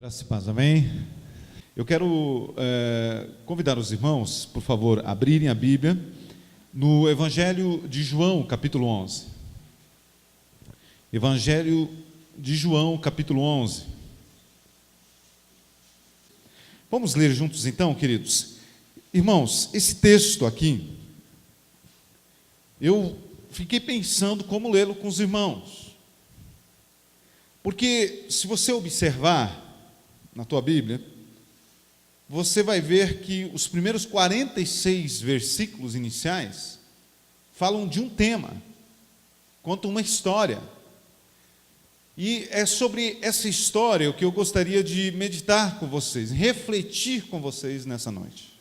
Graça e paz, amém? Eu quero convidar os irmãos, por favor, a abrirem a Bíblia no Evangelho de João, capítulo 11. Evangelho de João, capítulo 11. Vamos ler juntos então, queridos? Irmãos, esse texto aqui, eu fiquei pensando como lê-lo com os irmãos. Porque se você observar na tua Bíblia, você vai ver que os primeiros 46 versículos iniciais falam de um tema, contam uma história. E é sobre essa história o que eu gostaria de meditar com vocês, refletir com vocês nessa noite.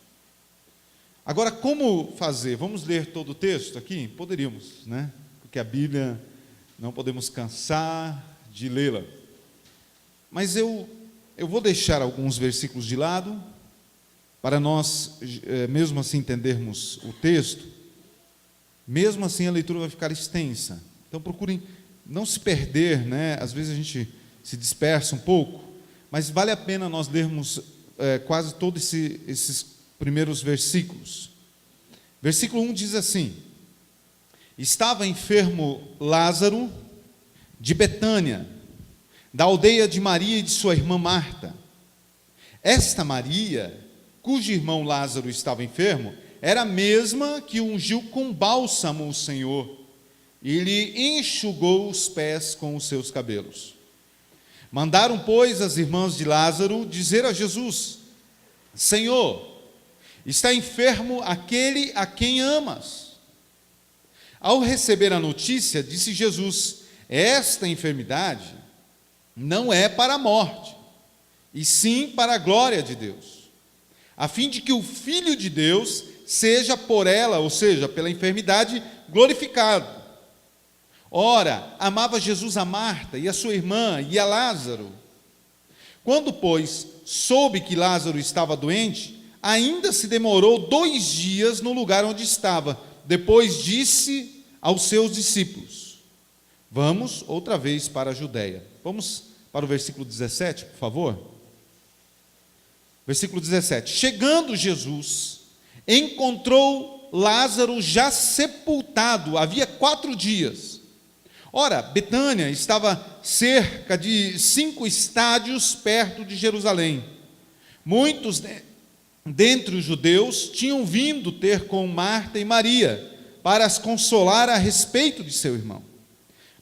Agora, como fazer? Vamos ler todo o texto aqui? Poderíamos, né? Porque a Bíblia não podemos cansar de lê-la. Mas eu vou deixar alguns versículos de lado, para nós, mesmo assim, entendermos o texto. Mesmo assim, a leitura vai ficar extensa. Então, procurem não se perder, né? Às vezes a gente se dispersa um pouco, mas vale a pena nós lermos quase todos esses primeiros versículos. Versículo 1 diz assim: estava enfermo Lázaro de Betânia, da aldeia de Maria e de sua irmã Marta. Esta Maria, cujo irmão Lázaro estava enfermo, era a mesma que ungiu com bálsamo o Senhor e lhe enxugou os pés com os seus cabelos. Mandaram, pois, as irmãs de Lázaro dizer a Jesus: Senhor, está enfermo aquele a quem amas. Ao receber a notícia, disse Jesus: esta enfermidade não é para a morte, e sim para a glória de Deus, a fim de que o Filho de Deus seja por ela, ou seja, pela enfermidade, glorificado. Ora, amava Jesus a Marta e a sua irmã e a Lázaro. Quando, pois, soube que Lázaro estava doente, ainda se demorou 2 dias no lugar onde estava. Depois disse aos seus discípulos: vamos outra vez para a Judeia. Vamos para o versículo 17, por favor. Versículo 17. Chegando Jesus, encontrou Lázaro já sepultado, havia 4 dias. Ora, Betânia estava cerca de 5 estádios perto de Jerusalém. Muitos dentre os judeus tinham vindo ter com Marta e Maria para as consolar a respeito de seu irmão.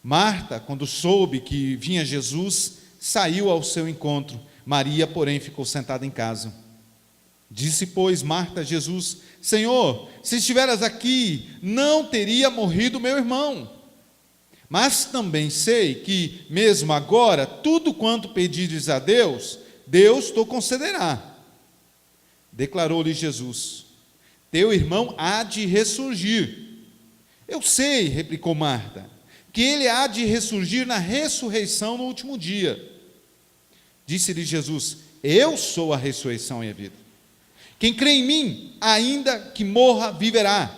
Marta, quando soube que vinha Jesus, saiu ao seu encontro. Maria, porém, ficou sentada em casa. Disse, pois, Marta a Jesus: Senhor, se estiveras aqui, não teria morrido meu irmão. Mas também sei que, mesmo agora, tudo quanto pedires a Deus, Deus te concederá. Declarou-lhe Jesus: teu irmão há de ressurgir. Eu sei, replicou Marta, que ele há de ressurgir na ressurreição no último dia. Disse-lhe Jesus: eu sou a ressurreição e a vida. Quem crê em mim, ainda que morra, viverá.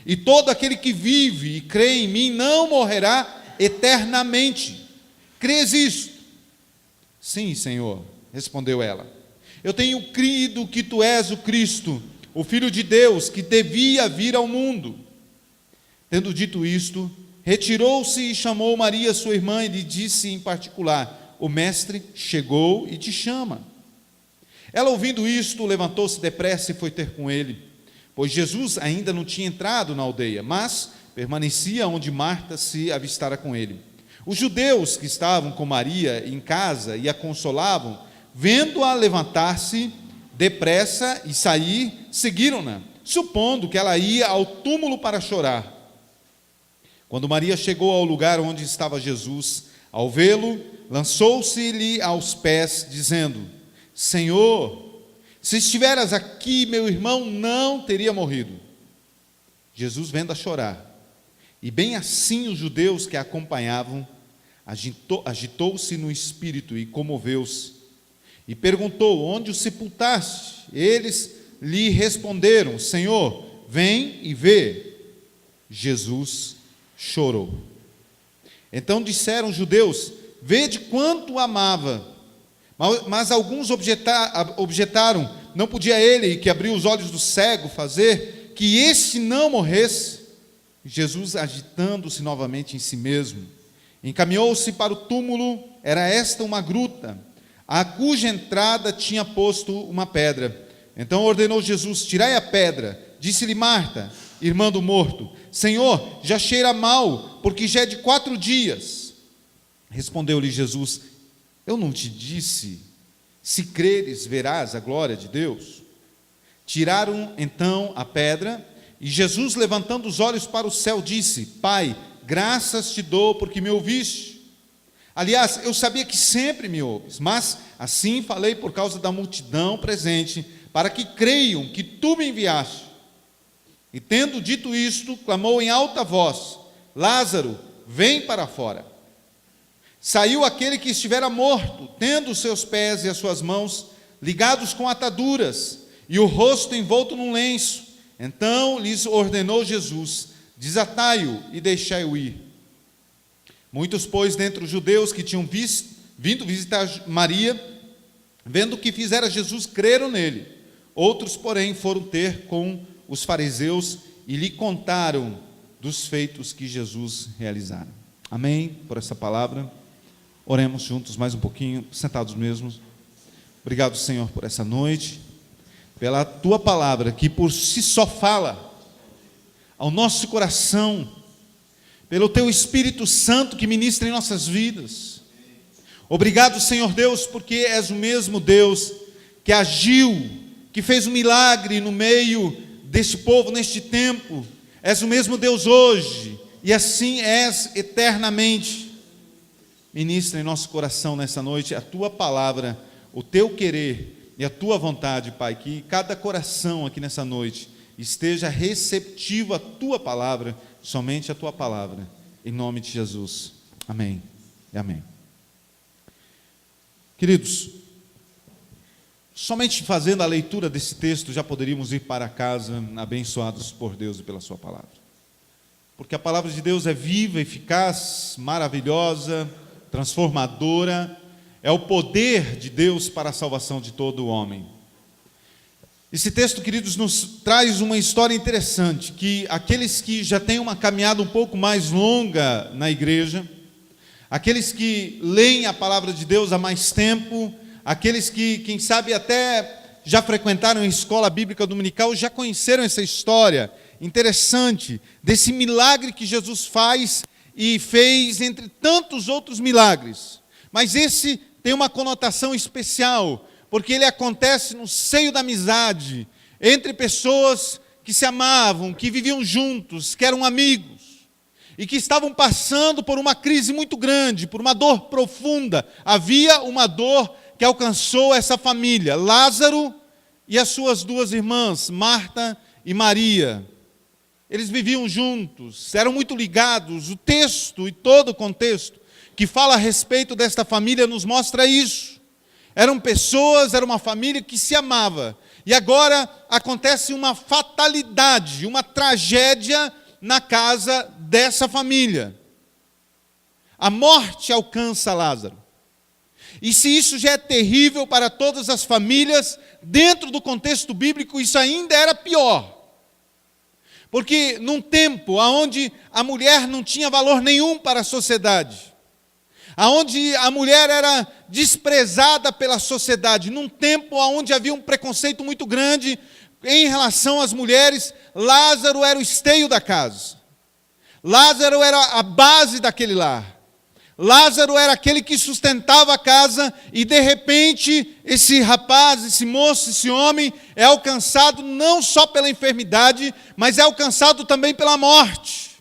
E todo aquele que vive e crê em mim não morrerá eternamente. Crês isto? Sim, Senhor, respondeu ela. Eu tenho crido que tu és o Cristo, o Filho de Deus, que devia vir ao mundo. Tendo dito isto, retirou-se e chamou Maria, sua irmã, e lhe disse em particular: o mestre chegou e te chama. Ela, ouvindo isto, levantou-se depressa e foi ter com ele, pois Jesus ainda não tinha entrado na aldeia, mas permanecia onde Marta se avistara com ele. Os judeus que estavam com Maria em casa e a consolavam, vendo-a levantar-se depressa e sair, seguiram-na, supondo que ela ia ao túmulo para chorar. Quando Maria chegou ao lugar onde estava Jesus, ao vê-lo, lançou-se-lhe aos pés, dizendo: Senhor, se estiveras aqui, meu irmão não teria morrido. Jesus, vendo-a chorar, e bem assim os judeus que a acompanhavam, agitou-se no espírito e comoveu-se, e perguntou: onde o sepultaste? Eles lhe responderam: Senhor, vem e vê. Jesus chorou. Então disseram os judeus: vede quanto o amava. Mas alguns objetaram, não podia ele, que abriu os olhos do cego, fazer que este não morresse? Jesus, agitando-se novamente em si mesmo, encaminhou-se para o túmulo. Era esta uma gruta, a cuja entrada tinha posto uma pedra. Então ordenou Jesus: tirai a pedra. Disse-lhe Marta, irmã do morto: Senhor, já cheira mal, porque já é de 4 dias. Respondeu-lhe Jesus: eu não te disse, se creres, verás a glória de Deus? Tiraram então a pedra, e Jesus, levantando os olhos para o céu, disse: Pai, graças te dou porque me ouviste. Aliás, eu sabia que sempre me ouves, mas assim falei por causa da multidão presente, para que creiam que tu me enviaste. E tendo dito isto, clamou em alta voz: Lázaro, vem para fora. Saiu aquele que estivera morto, tendo os seus pés e as suas mãos ligados com ataduras, e o rosto envolto num lenço. Então lhes ordenou Jesus: desatai-o e deixai-o ir. Muitos, pois, dentre os judeus que tinham vindo visitar Maria, vendo o que fizera Jesus, creram nele. Outros, porém, foram ter com os fariseus e lhe contaram dos feitos que Jesus realizara. Amém por essa palavra. Oremos juntos mais um pouquinho, sentados mesmos. Obrigado, Senhor, por essa noite, pela tua palavra, que por si só fala ao nosso coração, pelo teu Espírito Santo que ministra em nossas vidas. Obrigado, Senhor Deus, porque és o mesmo Deus que agiu, que fez um milagre no meio deste povo neste tempo. És o mesmo Deus hoje, e assim és eternamente. Ministra em nosso coração nessa noite a tua palavra, o teu querer e a tua vontade, Pai, que cada coração aqui nessa noite esteja receptivo à tua palavra, somente a tua palavra, em nome de Jesus. Amém e amém. Queridos, somente fazendo a leitura desse texto já poderíamos ir para casa abençoados por Deus e pela sua palavra, porque a palavra de Deus é viva, eficaz, maravilhosa, transformadora. É o poder de Deus para a salvação de todo o homem. Esse texto, queridos, nos traz uma história interessante, que aqueles que já têm uma caminhada um pouco mais longa na igreja, aqueles que leem a palavra de Deus há mais tempo, aqueles que, quem sabe, até já frequentaram a escola bíblica dominical, já conheceram essa história interessante, desse milagre que Jesus faz e fez entre tantos outros milagres. Mas esse tem uma conotação especial, porque ele acontece no seio da amizade, entre pessoas que se amavam, que viviam juntos, que eram amigos, e que estavam passando por uma crise muito grande, por uma dor profunda. Havia uma dor que alcançou essa família, Lázaro e as suas 2 irmãs, Marta e Maria. Eles viviam juntos, eram muito ligados. O texto e todo o contexto que fala a respeito desta família nos mostra isso. Eram pessoas, era uma família que se amava. E agora acontece uma fatalidade, uma tragédia na casa dessa família. A morte alcança Lázaro. E se isso já é terrível para todas as famílias, dentro do contexto bíblico isso ainda era pior. Porque num tempo onde a mulher não tinha valor nenhum para a sociedade, onde a mulher era desprezada pela sociedade, num tempo onde havia um preconceito muito grande em relação às mulheres, Lázaro era o esteio da casa. Lázaro era a base daquele lar. Lázaro era aquele que sustentava a casa, e de repente esse rapaz, esse moço, esse homem é alcançado não só pela enfermidade, mas é alcançado também pela morte.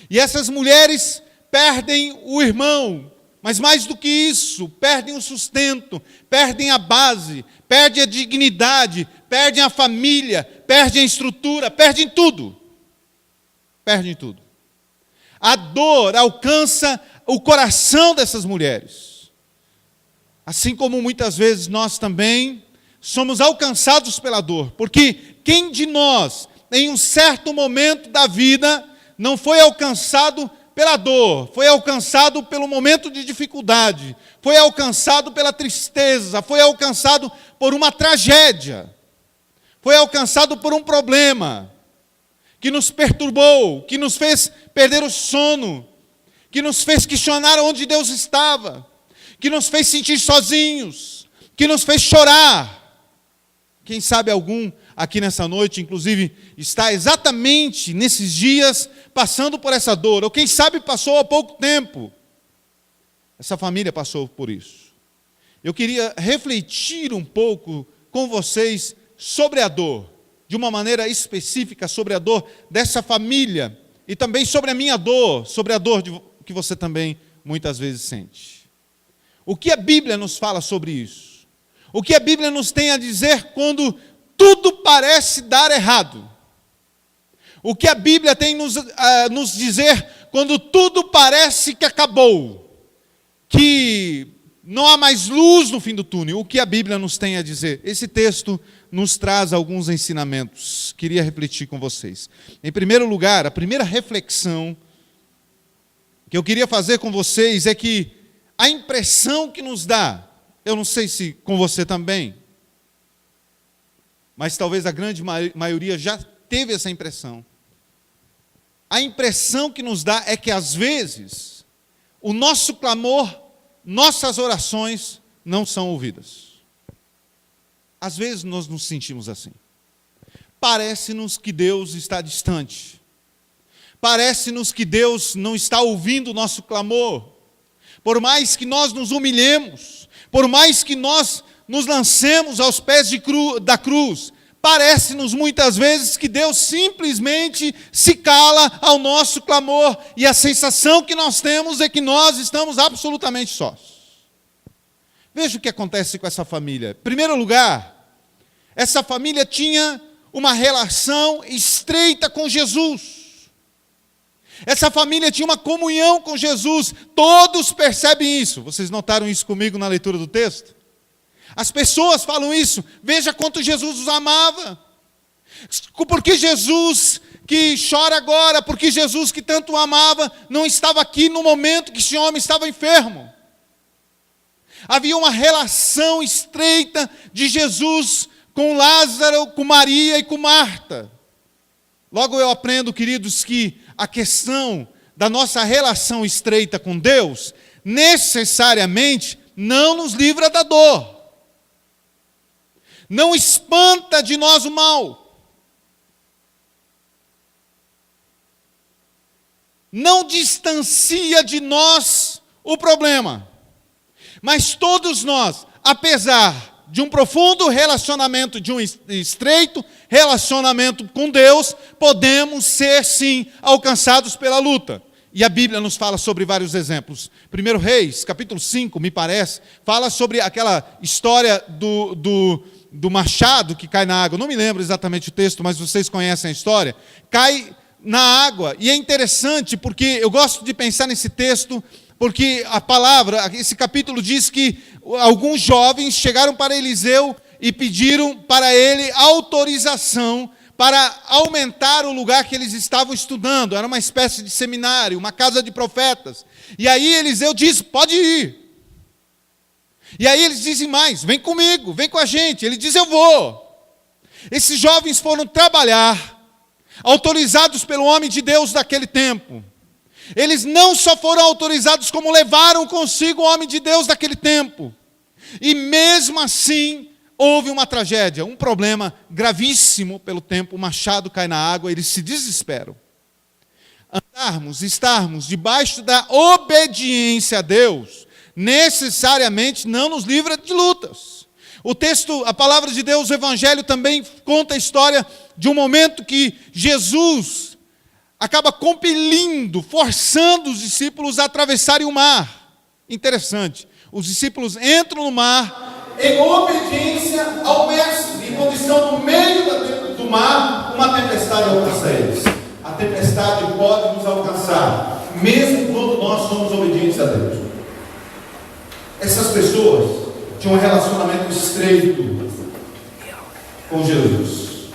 E essas mulheres perdem o irmão, mas mais do que isso, perdem o sustento, perdem a base, perdem a dignidade, perdem a família, perdem a estrutura, perdem tudo. Perdem tudo. A dor alcança o coração dessas mulheres. Assim como muitas vezes nós também somos alcançados pela dor, porque quem de nós, em um certo momento da vida, não foi alcançado pela dor, foi alcançado pelo momento de dificuldade, foi alcançado pela tristeza, foi alcançado por uma tragédia, foi alcançado por um problema que nos perturbou, que nos fez perder o sono, que nos fez questionar onde Deus estava, que nos fez sentir sozinhos, que nos fez chorar. Quem sabe algum aqui nessa noite, inclusive, está exatamente nesses dias passando por essa dor, ou quem sabe passou há pouco tempo. Essa família passou por isso. Eu queria refletir um pouco com vocês sobre a dor, de uma maneira específica sobre a dor dessa família, e também sobre a minha dor, sobre a dor que você também muitas vezes sente. O que a Bíblia nos fala sobre isso? O que a Bíblia nos tem a dizer quando tudo parece dar errado? O que a Bíblia tem a nos dizer quando tudo parece que acabou? Que não há mais luz no fim do túnel. O que a Bíblia nos tem a dizer? Esse texto nos traz alguns ensinamentos. Queria refletir com vocês. Em primeiro lugar, a primeira reflexão que eu queria fazer com vocês é que a impressão que nos dá, eu não sei se com você também, mas talvez a grande maioria já teve essa impressão. A impressão que nos dá é que às vezes o nosso clamor, nossas orações não são ouvidas. Às vezes nós nos sentimos assim. Parece-nos que Deus está distante. Parece-nos que Deus não está ouvindo o nosso clamor. Por mais que nós nos humilhemos, por mais que nós nos lancemos aos pés da cruz, parece-nos muitas vezes que Deus simplesmente se cala ao nosso clamor, e a sensação que nós temos é que nós estamos absolutamente sós. Veja o que acontece com essa família. Em primeiro lugar, essa família tinha uma relação estreita com Jesus. Essa família tinha uma comunhão com Jesus. Todos percebem isso. Vocês notaram isso comigo na leitura do texto? As pessoas falam isso. Veja quanto Jesus os amava. Porque Jesus que chora agora, porque Jesus que tanto o amava, não estava aqui no momento que esse homem estava enfermo. Havia uma relação estreita de Jesus com Lázaro, com Maria e com Marta. Logo eu aprendo, queridos, que a questão da nossa relação estreita com Deus necessariamente não nos livra da dor. Não espanta de nós o mal. Não distancia de nós o problema. Mas todos nós, apesar de um profundo relacionamento, de um estreito relacionamento com Deus, podemos ser sim alcançados pela luta. E a Bíblia nos fala sobre vários exemplos. 1 Reis, capítulo 5, me parece, fala sobre aquela história do machado que cai na água. Não me lembro exatamente o texto, mas vocês conhecem a história. Cai na água, e é interessante porque eu gosto de pensar nesse texto, porque a palavra, esse capítulo diz que alguns jovens chegaram para Eliseu e pediram para ele autorização para aumentar o lugar que eles estavam estudando. Era uma espécie de seminário, uma casa de profetas. E aí Eliseu diz, pode ir. E aí eles dizem mais, vem comigo, vem com a gente. Ele diz, eu vou. Esses jovens foram trabalhar, autorizados pelo homem de Deus daquele tempo. Eles não só foram autorizados, como levaram consigo o homem de Deus daquele tempo. E mesmo assim, houve uma tragédia, um problema gravíssimo pelo tempo. O machado cai na água, eles se desesperam. Estarmos debaixo da obediência a Deus, necessariamente não nos livra de lutas. O texto, a palavra de Deus, o Evangelho também conta a história de um momento que Jesus acaba compelindo, forçando os discípulos a atravessarem o mar. Interessante. Os discípulos entram no mar em obediência ao Mestre. E quando estão no meio do mar, uma tempestade alcança eles. A tempestade pode nos alcançar, mesmo quando nós somos obedientes a Deus. Essas pessoas tinham um relacionamento estreito com Jesus.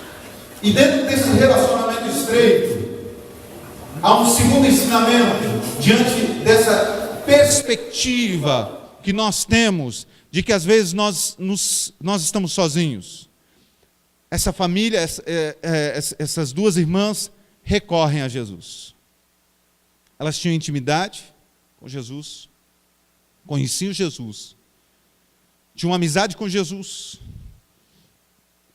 E dentro desse relacionamento estreito, Há um segundo ensinamento diante dessa perspectiva que nós temos de que às vezes nós estamos sozinhos. Essa família, essas duas irmãs recorrem a Jesus. Elas tinham intimidade com Jesus, conheciam Jesus, tinham amizade com Jesus,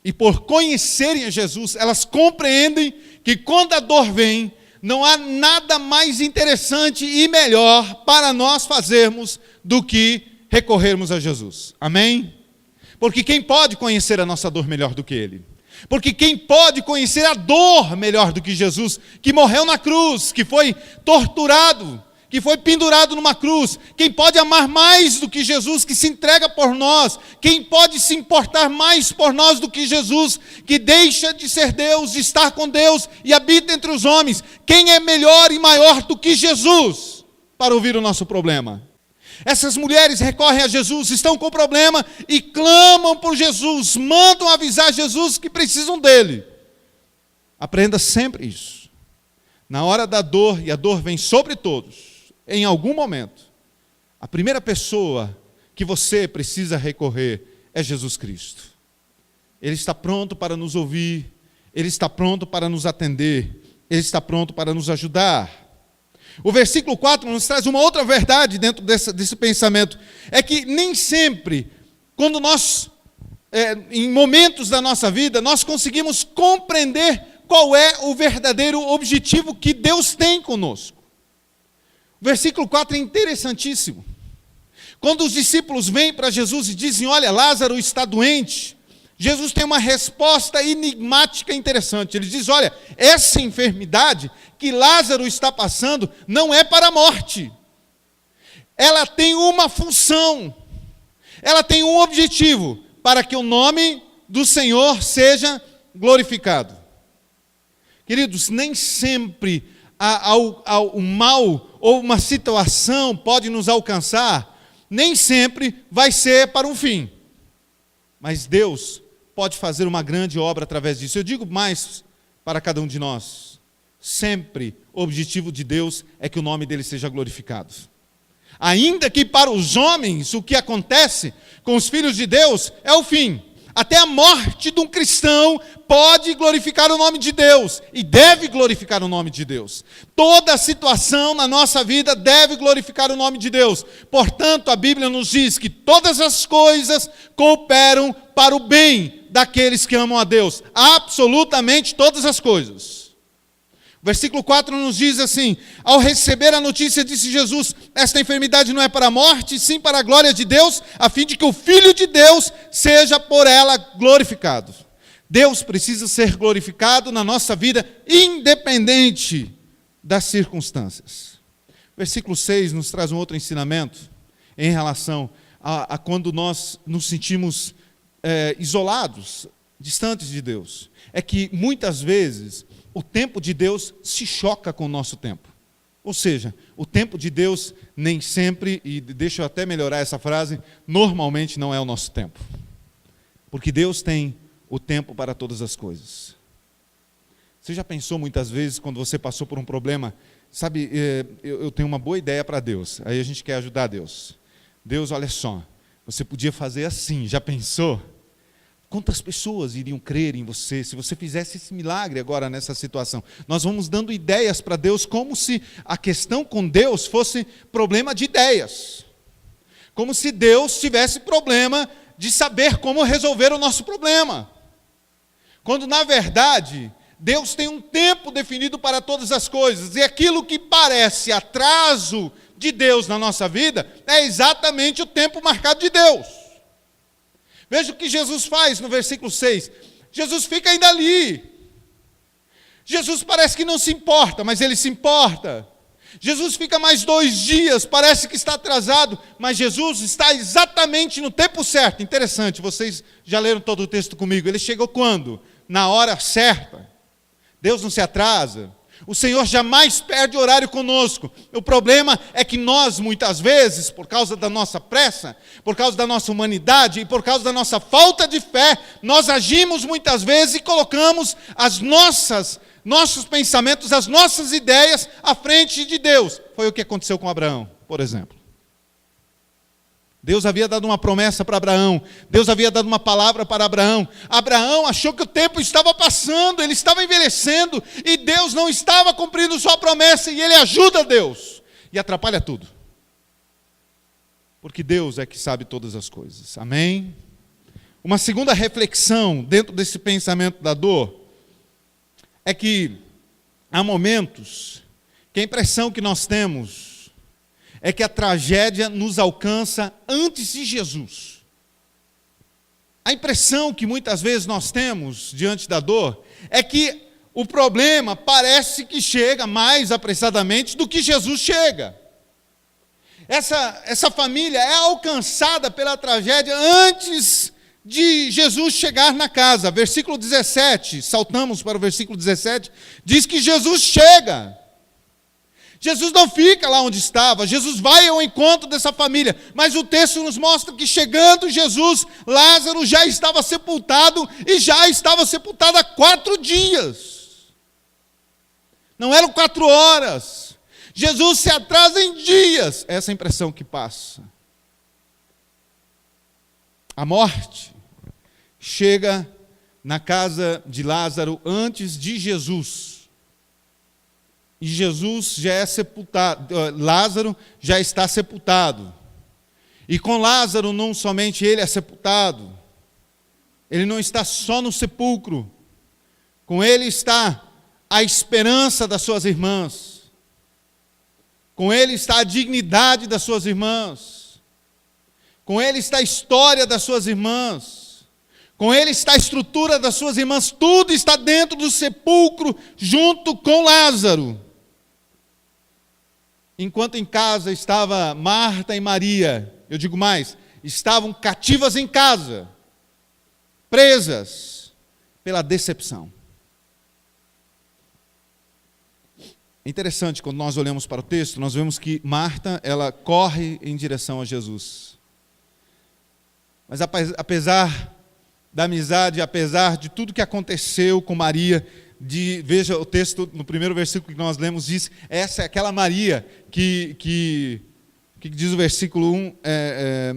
e por conhecerem a Jesus, elas compreendem que quando a dor vem, não há nada mais interessante e melhor para nós fazermos do que recorrermos a Jesus. Amém? Porque quem pode conhecer a nossa dor melhor do que Ele? Porque quem pode conhecer a dor melhor do que Jesus, que morreu na cruz, que foi torturado, que foi pendurado numa cruz? Quem pode amar mais do que Jesus, que se entrega por nós? Quem pode se importar mais por nós do que Jesus, que deixa de ser Deus, de estar com Deus e habita entre os homens? Quem é melhor e maior do que Jesus para ouvir o nosso problema? Essas mulheres recorrem a Jesus, estão com problema e clamam por Jesus, mandam avisar Jesus que precisam dele. Aprenda sempre isso. Na hora da dor, e a dor vem sobre todos, em algum momento, a primeira pessoa que você precisa recorrer é Jesus Cristo. Ele está pronto para nos ouvir, Ele está pronto para nos atender, Ele está pronto para nos ajudar. O versículo 4 nos traz uma outra verdade dentro desse pensamento. É que nem sempre, quando nós, em momentos da nossa vida, nós conseguimos compreender qual é o verdadeiro objetivo que Deus tem conosco. O versículo 4 é interessantíssimo. Quando os discípulos vêm para Jesus e dizem: olha, Lázaro está doente, Jesus tem uma resposta enigmática interessante. Ele diz: olha, essa enfermidade que Lázaro está passando não é para a morte. Ela tem uma função, ela tem um objetivo, para que o nome do Senhor seja glorificado. Queridos, nem sempre o mal ou uma situação pode nos alcançar, nem sempre vai ser para um fim. Mas Deus pode fazer uma grande obra através disso. Eu digo mais para cada um de nós: sempre o objetivo de Deus é que o nome dele seja glorificado. Ainda que para os homens o que acontece com os filhos de Deus é o fim. Até a morte de um cristão pode glorificar o nome de Deus e deve glorificar o nome de Deus. Toda situação na nossa vida deve glorificar o nome de Deus. Portanto, a Bíblia nos diz que todas as coisas cooperam para o bem daqueles que amam a Deus. Absolutamente todas as coisas. O versículo 4 nos diz assim: ao receber a notícia, disse Jesus: esta enfermidade não é para a morte, sim para a glória de Deus, a fim de que o Filho de Deus seja por ela glorificado. Deus precisa ser glorificado na nossa vida, independente das circunstâncias. O versículo 6 nos traz um outro ensinamento em relação a quando nós nos sentimos isolados, distantes de Deus. É que muitas vezes o tempo de Deus se choca com o nosso tempo. Ou seja, o tempo de Deus nem sempre, e deixa eu até melhorar essa frase, normalmente não é o nosso tempo. Porque Deus tem o tempo para todas as coisas. Você já pensou muitas vezes, quando você passou por um problema, sabe, eu tenho uma boa ideia para Deus, aí a gente quer ajudar Deus. Deus, olha só, você podia fazer assim, já pensou? Quantas pessoas iriam crer em você se você fizesse esse milagre agora nessa situação? Nós vamos dando ideias para Deus, como se a questão com Deus fosse problema de ideias. Como se Deus tivesse problema de saber como resolver o nosso problema. Quando, na verdade, Deus tem um tempo definido para todas as coisas. E aquilo que parece atraso de Deus na nossa vida é exatamente o tempo marcado de Deus. Veja o que Jesus faz no versículo 6. Jesus fica ainda ali. Jesus parece que não se importa, mas ele se importa. Jesus fica mais 2 dias, parece que está atrasado, mas Jesus está exatamente no tempo certo. Interessante, vocês já leram todo o texto comigo. Ele chegou quando? Na hora certa. Deus não se atrasa. O Senhor jamais perde horário conosco. O problema é que nós, muitas vezes, por causa da nossa pressa, por causa da nossa humanidade e por causa da nossa falta de fé, nós agimos muitas vezes e colocamos as nossas nossos pensamentos, as nossas ideias à frente de Deus. Foi o que aconteceu com Abraão, por exemplo. Deus havia dado uma promessa para Abraão, Deus havia dado uma palavra para Abraão. Abraão achou que o tempo estava passando, ele estava envelhecendo, e Deus não estava cumprindo sua promessa, e ele ajuda Deus, e atrapalha tudo. Porque Deus é que sabe todas as coisas, amém? Uma segunda reflexão dentro desse pensamento da dor, é que há momentos que a impressão que nós temos é que a tragédia nos alcança antes de Jesus. A impressão que muitas vezes nós temos diante da dor é que o problema parece que chega mais apressadamente do que Jesus chega. Essa família é alcançada pela tragédia antes de Jesus chegar na casa. Versículo 17, saltamos para o versículo 17, diz que Jesus chega. Jesus não fica lá onde estava, Jesus vai ao encontro dessa família, mas o texto nos mostra que chegando Jesus, Lázaro já estava sepultado, e já estava sepultado há 4 dias. Não eram 4 horas. Jesus se atrasa em dias. Essa é a impressão que passa. A morte chega na casa de Lázaro antes de Jesus. E Jesus já é sepultado, Lázaro já está sepultado. E com Lázaro não somente ele é sepultado, ele não está só no sepulcro, com ele está a esperança das suas irmãs, com ele está a dignidade das suas irmãs, com ele está a história das suas irmãs, com ele está a estrutura das suas irmãs, tudo está dentro do sepulcro junto com Lázaro. Enquanto em casa estava Marta e Maria, eu digo mais, estavam cativas em casa, presas pela decepção. É interessante, quando nós olhamos para o texto, nós vemos que Marta, ela corre em direção a Jesus. Mas apesar da amizade, apesar de tudo que aconteceu com Maria, veja o texto no primeiro versículo que nós lemos, diz, essa é aquela Maria que diz o versículo 1,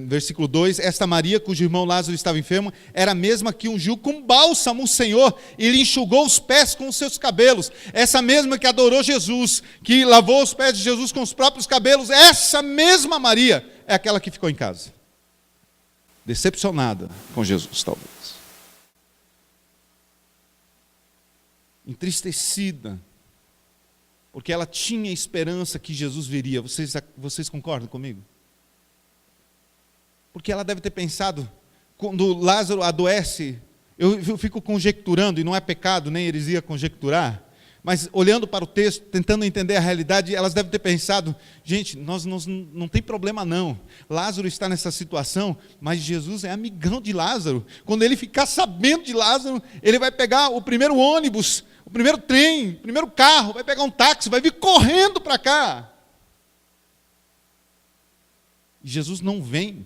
versículo 2, esta Maria, cujo irmão Lázaro estava enfermo, era a mesma que ungiu com bálsamo o Senhor, e lhe enxugou os pés com os seus cabelos. Essa mesma que adorou Jesus, que lavou os pés de Jesus com os próprios cabelos, essa mesma Maria é aquela que ficou em casa, decepcionada com Jesus, talvez. Entristecida, porque ela tinha esperança que Jesus viria. Vocês concordam comigo? Porque ela deve ter pensado, quando Lázaro adoece, eu fico conjecturando, e não é pecado nem heresia conjecturar, mas olhando para o texto, tentando entender a realidade, elas devem ter pensado, gente, nós não tem problema não, Lázaro está nessa situação, mas Jesus é amigão de Lázaro. Quando ele ficar sabendo de Lázaro, ele vai pegar o primeiro ônibus, o primeiro trem, o primeiro carro, vai pegar um táxi, vai vir correndo para cá. E Jesus não vem.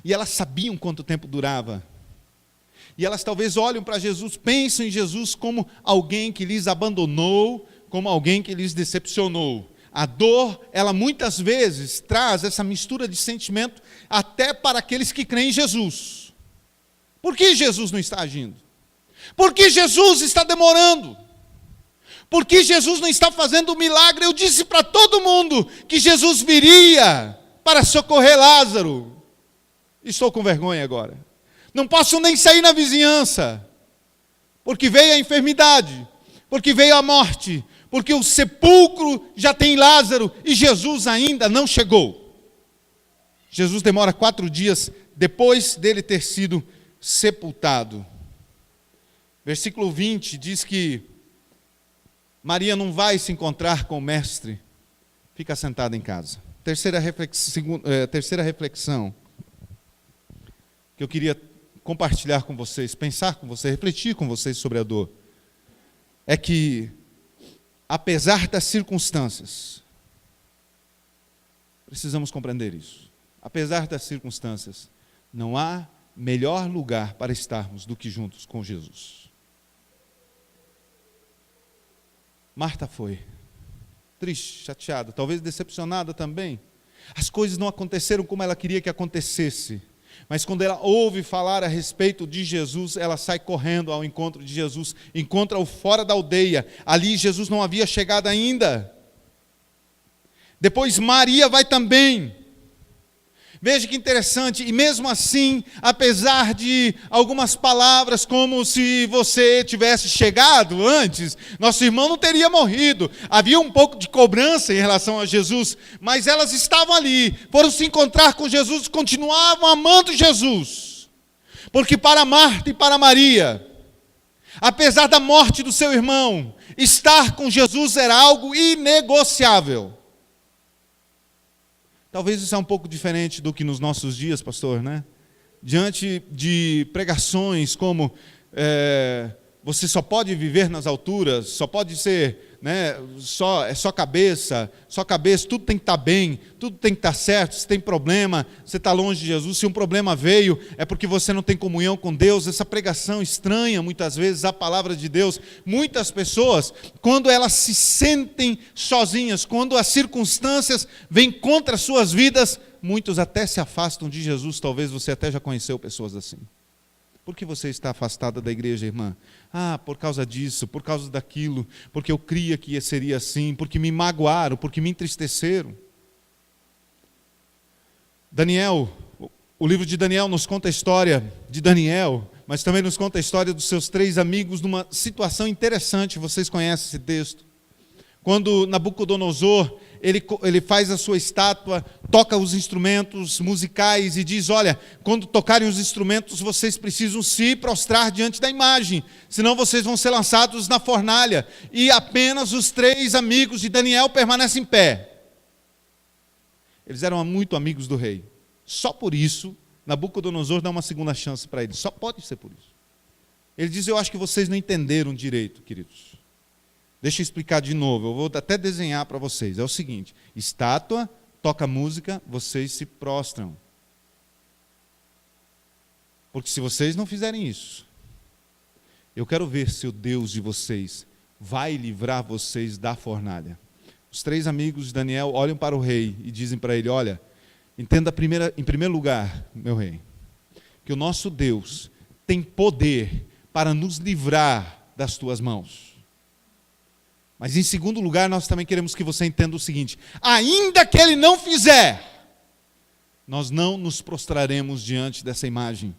E elas sabiam quanto tempo durava. E elas talvez olham para Jesus, pensam em Jesus como alguém que lhes abandonou, como alguém que lhes decepcionou. A dor, ela muitas vezes traz essa mistura de sentimento até para aqueles que creem em Jesus. Por que Jesus não está agindo? Por que Jesus está demorando? Por que Jesus não está fazendo o milagre? Eu disse para todo mundo que Jesus viria para socorrer Lázaro. Estou com vergonha agora. Não posso nem sair na vizinhança, porque veio a enfermidade, porque veio a morte, porque o sepulcro já tem Lázaro e Jesus ainda não chegou. Jesus demora 4 dias depois dele ter sido sepultado. Versículo 20 diz que Maria não vai se encontrar com o mestre, fica sentada em casa. Terceira reflexão que eu queria compartilhar com vocês, pensar com vocês, refletir com vocês sobre a dor, é que, apesar das circunstâncias, precisamos compreender isso, apesar das circunstâncias, não há melhor lugar para estarmos do que juntos com Jesus. Marta foi triste, chateada, talvez decepcionada também. As coisas não aconteceram como ela queria que acontecesse. Mas quando ela ouve falar a respeito de Jesus, ela sai correndo ao encontro de Jesus, encontra-o fora da aldeia. Ali Jesus não havia chegado ainda. Depois Maria vai também. Veja que interessante, e mesmo assim, apesar de algumas palavras como se você tivesse chegado antes, nosso irmão não teria morrido. Havia um pouco de cobrança em relação a Jesus, mas elas estavam ali, foram se encontrar com Jesus, continuavam amando Jesus. Porque para Marta e para Maria, apesar da morte do seu irmão, estar com Jesus era algo inegociável. Talvez isso é um pouco diferente do que nos nossos dias, pastor, né? Diante de pregações como você só pode viver nas alturas, só pode ser, né, só cabeça, tudo tem que estar bem, tudo tem que estar certo. Se tem problema, você está longe de Jesus. Se um problema veio, é porque você não tem comunhão com Deus. Essa pregação estranha muitas vezes a palavra de Deus. Muitas pessoas, quando elas se sentem sozinhas, quando as circunstâncias vêm contra as suas vidas, muitos até se afastam de Jesus. Talvez você até já conheceu pessoas assim. Por que você está afastada da igreja, irmã? Por causa disso, por causa daquilo, porque eu cria que seria assim, porque me magoaram, porque me entristeceram. Daniel, o livro de Daniel nos conta a história de Daniel, mas também nos conta a história dos seus 3 amigos numa situação interessante. Vocês conhecem esse texto? Quando Nabucodonosor, ele faz a sua estátua, toca os instrumentos musicais e diz: olha, quando tocarem os instrumentos, vocês precisam se prostrar diante da imagem, senão vocês vão ser lançados na fornalha. E apenas os 3 amigos de Daniel permanecem em pé. Eles eram muito amigos do rei. Só por isso, Nabucodonosor dá uma segunda chance para eles. Só pode ser por isso. Ele diz: eu acho que vocês não entenderam direito, queridos. Deixa eu explicar de novo, eu vou até desenhar para vocês. É o seguinte: estátua, toca música, vocês se prostram. Porque se vocês não fizerem isso, eu quero ver se o Deus de vocês vai livrar vocês da fornalha. Os 3 amigos de Daniel olham para o rei e dizem para ele: olha, entenda em primeiro lugar, meu rei, que o nosso Deus tem poder para nos livrar das tuas mãos. Mas em segundo lugar, nós também queremos que você entenda o seguinte: ainda que ele não fizer, nós não nos prostraremos diante dessa imagem.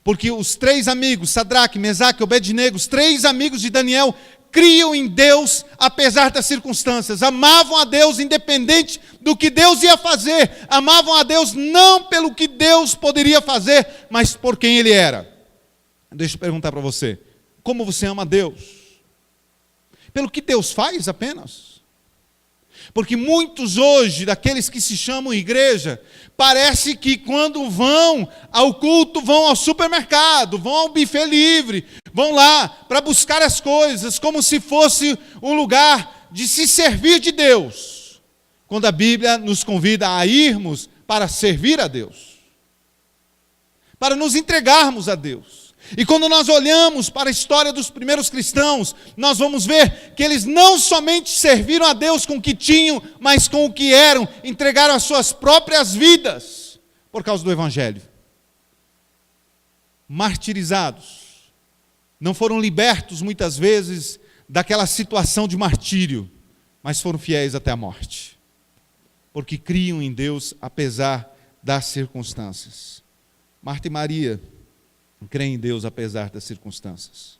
Porque os 3 amigos, Sadraque, Mesaque e Obed-Nego, os 3 amigos de Daniel, criam em Deus apesar das circunstâncias, amavam a Deus independente do que Deus ia fazer, amavam a Deus não pelo que Deus poderia fazer, mas por quem Ele era. Deixa eu perguntar para você: como você ama a Deus? Pelo que Deus faz apenas? Porque muitos hoje, daqueles que se chamam igreja, parece que quando vão ao culto, vão ao supermercado, vão ao buffet livre, vão lá para buscar as coisas, como se fosse um lugar de se servir de Deus, quando a Bíblia nos convida a irmos para servir a Deus, para nos entregarmos a Deus. E quando nós olhamos para a história dos primeiros cristãos, nós vamos ver que eles não somente serviram a Deus com o que tinham, mas com o que eram, entregaram as suas próprias vidas por causa do Evangelho. Martirizados, não foram libertos muitas vezes daquela situação de martírio, mas foram fiéis até a morte, porque criam em Deus apesar das circunstâncias. Marta e Maria creem em Deus apesar das circunstâncias.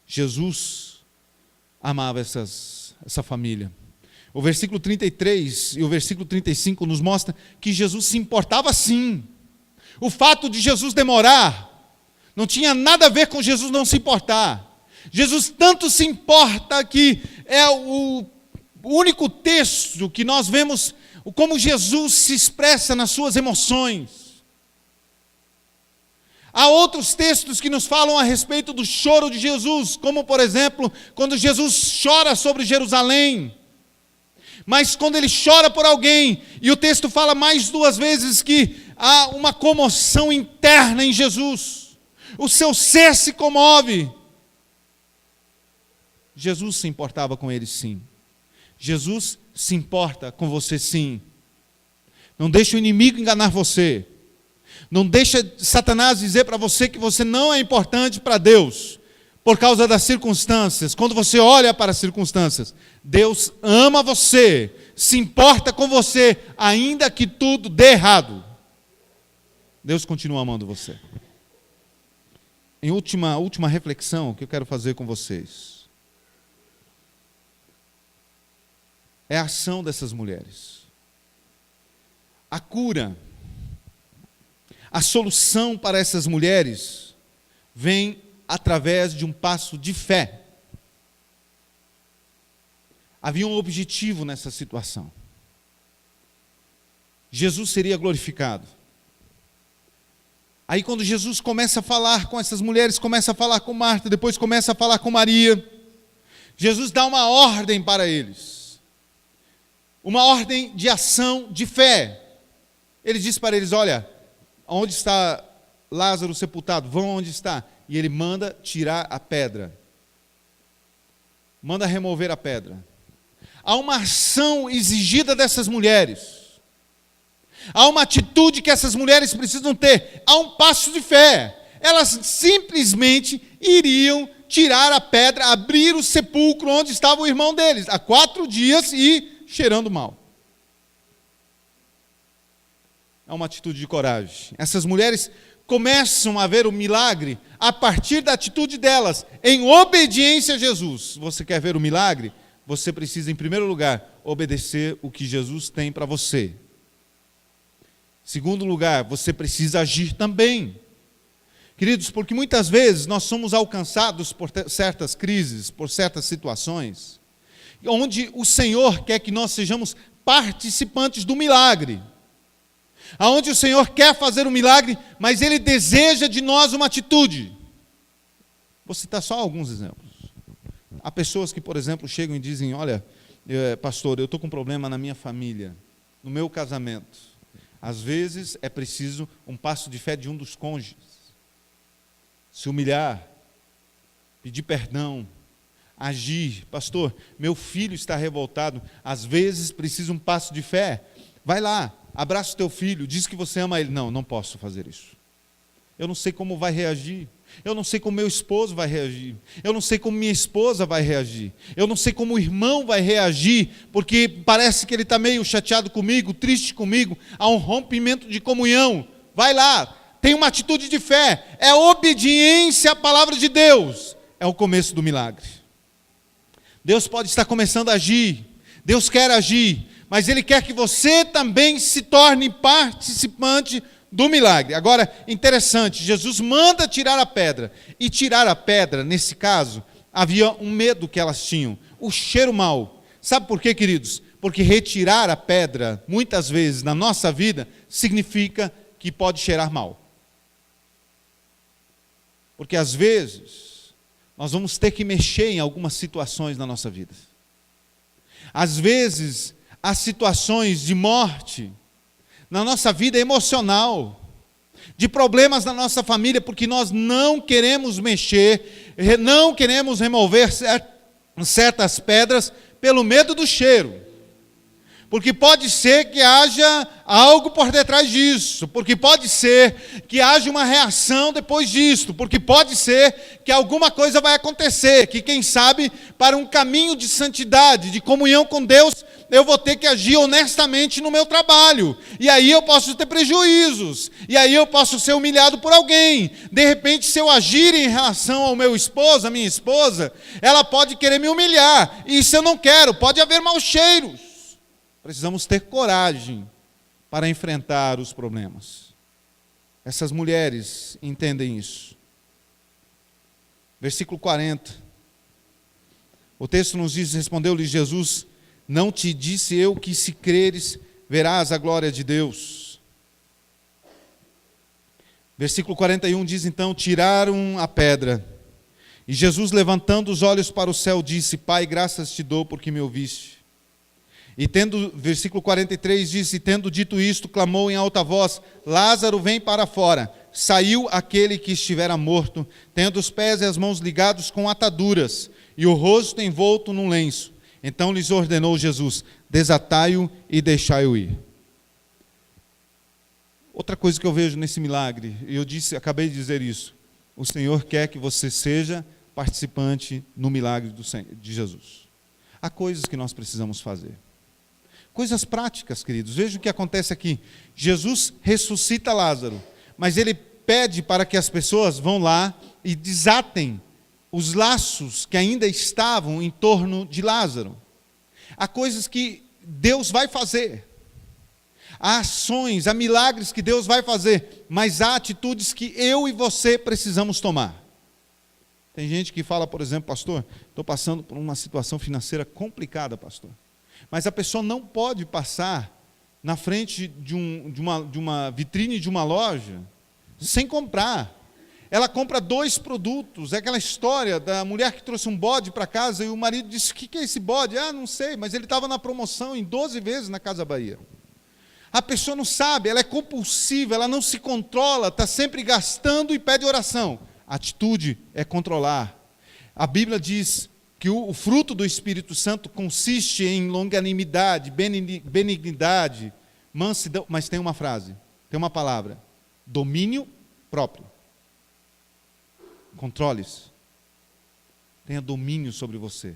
Jesus amava essa família. O versículo 33 e o versículo 35 nos mostra que Jesus se importava sim. O fato de Jesus demorar não tinha nada a ver com Jesus não se importar. Jesus tanto se importa que é o único texto que nós vemos como Jesus se expressa nas suas emoções. Há outros textos que nos falam a respeito do choro de Jesus, como por exemplo, quando Jesus chora sobre Jerusalém. Mas quando ele chora por alguém, e o texto fala mais 2 vezes que há uma comoção interna em Jesus. O seu ser se comove. Jesus se importava com eles, sim. Jesus se importa com você, sim. Não deixe o inimigo enganar você. Não deixe Satanás dizer para você que você não é importante para Deus por causa das circunstâncias. Quando você olha para as circunstâncias, Deus ama você, se importa com você, ainda que tudo dê errado. Deus continua amando você. Em última reflexão que eu quero fazer com vocês, é a ação dessas mulheres. A cura, a solução para essas mulheres vem através de um passo de fé. Havia um objetivo nessa situação. Jesus seria glorificado. Aí quando Jesus começa a falar com essas mulheres, começa a falar com Marta, depois começa a falar com Maria, Jesus dá uma ordem para eles. Uma ordem de ação de fé. Ele diz para eles, olha, onde está Lázaro sepultado? Vão onde está. E ele manda tirar a pedra. Manda remover a pedra. Há uma ação exigida dessas mulheres. Há uma atitude que essas mulheres precisam ter. Há um passo de fé. Elas simplesmente iriam tirar a pedra, abrir o sepulcro onde estava o irmão deles, há 4 dias e cheirando mal. É uma atitude de coragem. Essas mulheres começam a ver o milagre a partir da atitude delas, em obediência a Jesus. Você quer ver o milagre? Você precisa, em primeiro lugar, obedecer o que Jesus tem para você. Segundo lugar, você precisa agir também. Queridos, porque muitas vezes nós somos alcançados por certas crises, por certas situações, onde o Senhor quer que nós sejamos participantes do milagre. Aonde o Senhor quer fazer um milagre, mas Ele deseja de nós uma atitude. Vou citar só alguns exemplos. Há pessoas que, por exemplo, chegam e dizem, olha, pastor, eu estou com um problema na minha família, no meu casamento. Às vezes é preciso um passo de fé de um dos cônjuges. Se humilhar, pedir perdão, agir. Pastor, meu filho está revoltado. Às vezes precisa um passo de fé. Vai lá, abraça o teu filho, diz que você ama ele. Não, não posso fazer isso. Eu não sei como vai reagir. Eu não sei como meu esposo vai reagir. Eu não sei como minha esposa vai reagir. Eu não sei como o irmão vai reagir, porque parece que ele está meio chateado comigo, triste comigo. Há um rompimento de comunhão. Vai lá, tem uma atitude de fé. É obediência à palavra de Deus. É o começo do milagre. Deus pode estar começando a agir. Deus quer agir. Mas Ele quer que você também se torne participante do milagre. Agora, interessante, Jesus manda tirar a pedra. E tirar a pedra, nesse caso, havia um medo que elas tinham. O cheiro mau. Sabe por quê, queridos? Porque retirar a pedra, muitas vezes, na nossa vida, significa que pode cheirar mal. Porque, às vezes, nós vamos ter que mexer em algumas situações na nossa vida. Às vezes, há situações de morte na nossa vida emocional, de problemas na nossa família, porque nós não queremos mexer, não queremos remover certas pedras pelo medo do cheiro. Porque pode ser que haja algo por detrás disso, porque pode ser que haja uma reação depois disso, porque pode ser que alguma coisa vai acontecer, que quem sabe para um caminho de santidade, de comunhão com Deus, eu vou ter que agir honestamente no meu trabalho, e aí eu posso ter prejuízos, e aí eu posso ser humilhado por alguém. De repente, se eu agir em relação ao meu esposo, a minha esposa, ela pode querer me humilhar, e isso eu não quero, pode haver maus cheiros. Precisamos ter coragem para enfrentar os problemas. Essas mulheres entendem isso. Versículo 40. O texto nos diz, respondeu-lhe Jesus, não te disse eu que se creres, verás a glória de Deus. Versículo 41 diz então, tiraram a pedra. E Jesus, levantando os olhos para o céu, disse, Pai, graças te dou porque me ouviste. E versículo 43 diz, e tendo dito isto, clamou em alta voz, Lázaro, vem para fora. Saiu aquele que estivera morto, tendo os pés e as mãos ligados com ataduras, e o rosto envolto num lenço. Então lhes ordenou Jesus: desatai-o e deixai-o ir. Outra coisa que eu vejo nesse milagre, e acabei de dizer isso, o Senhor quer que você seja participante no milagre de Jesus. Há coisas que nós precisamos fazer. Coisas práticas, queridos. Veja o que acontece aqui. Jesus ressuscita Lázaro, mas ele pede para que as pessoas vão lá e desatem os laços que ainda estavam em torno de Lázaro. Há coisas que Deus vai fazer. Há ações, há milagres que Deus vai fazer, mas há atitudes que eu e você precisamos tomar. Tem gente que fala, por exemplo, pastor, estou passando por uma situação financeira complicada, pastor. Mas a pessoa não pode passar na frente de uma vitrine de uma loja sem comprar. Ela compra 2 produtos, é aquela história da mulher que trouxe um bode para casa e o marido disse: o que é esse bode? Ah, não sei, mas ele estava na promoção em 12 vezes na Casa Bahia. A pessoa não sabe, ela é compulsiva, ela não se controla, está sempre gastando e pede oração. A atitude é controlar. A Bíblia diz que o fruto do Espírito Santo consiste em longanimidade, benignidade, mansidão, mas tem uma frase, tem uma palavra: domínio próprio. Controle-se. Tenha domínio sobre você,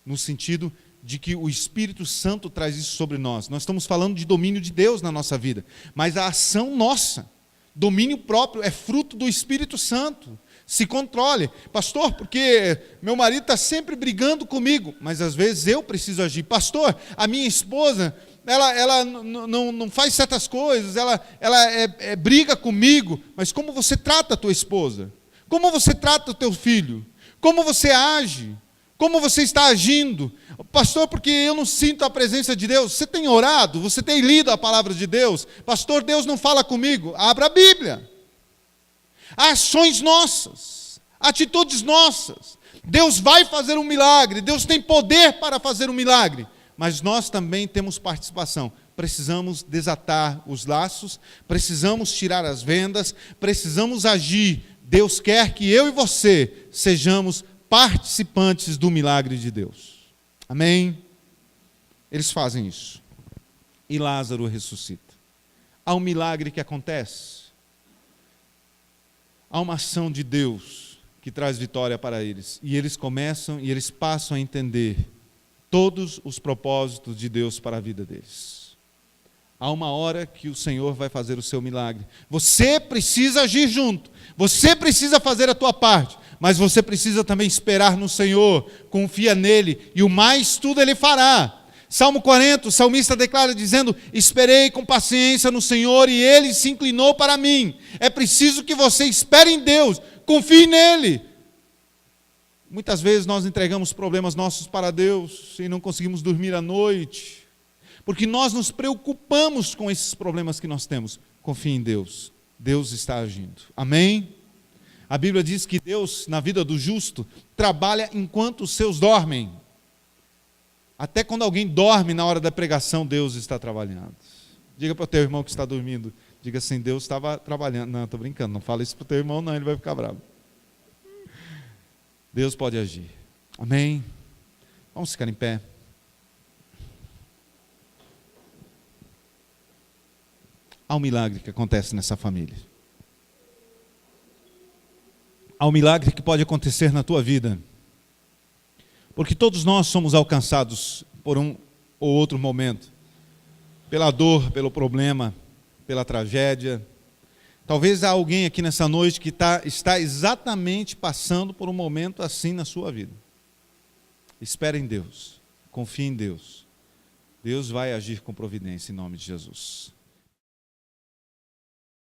no sentido de que o Espírito Santo traz isso sobre nós. Nós estamos falando de domínio de Deus na nossa vida, mas a ação nossa, domínio próprio, é fruto do Espírito Santo. Se controle. Pastor, porque meu marido está sempre brigando comigo, mas às vezes eu preciso agir. Pastor, a minha esposa, ela não faz certas coisas, ela briga comigo, mas como você trata a tua esposa? Como você trata o teu filho? Como você age? Como você está agindo? Pastor, porque eu não sinto a presença de Deus. Você tem orado? Você tem lido a palavra de Deus? Pastor, Deus não fala comigo. Abra a Bíblia. Ações nossas, atitudes nossas. Deus vai fazer um milagre. Deus tem poder para fazer um milagre. Mas nós também temos participação. Precisamos desatar os laços, precisamos tirar as vendas, precisamos agir. Deus quer que eu e você sejamos participantes do milagre de Deus. Amém? Eles fazem isso. E Lázaro ressuscita. Há um milagre que acontece. Há uma ação de Deus que traz vitória para eles. E eles passam a entender todos os propósitos de Deus para a vida deles. Há uma hora que o Senhor vai fazer o seu milagre. Você precisa agir junto. Você precisa fazer a tua parte. Mas você precisa também esperar no Senhor. Confia nele. E o mais tudo ele fará. Salmo 40, o salmista declara dizendo: esperei com paciência no Senhor e ele se inclinou para mim. É preciso que você espere em Deus. Confie nele. Muitas vezes nós entregamos problemas nossos para Deus e não conseguimos dormir à noite. Porque nós nos preocupamos com esses problemas que nós temos. Confie em Deus. Deus está agindo. Amém? A Bíblia diz que Deus, na vida do justo, trabalha enquanto os seus dormem. Até quando alguém dorme na hora da pregação, Deus está trabalhando. Diga para o teu irmão que está dormindo. Diga assim: Deus estava trabalhando. Não, estou brincando. Não fala isso para o teu irmão, não. Ele vai ficar bravo. Deus pode agir. Amém? Vamos ficar em pé. Há um milagre que acontece nessa família. Há um milagre que pode acontecer na tua vida. Porque todos nós somos alcançados por um ou outro momento. Pela dor, pelo problema, pela tragédia. Talvez há alguém aqui nessa noite que está exatamente passando por um momento assim na sua vida. Espere em Deus. Confie em Deus. Deus vai agir com providência em nome de Jesus.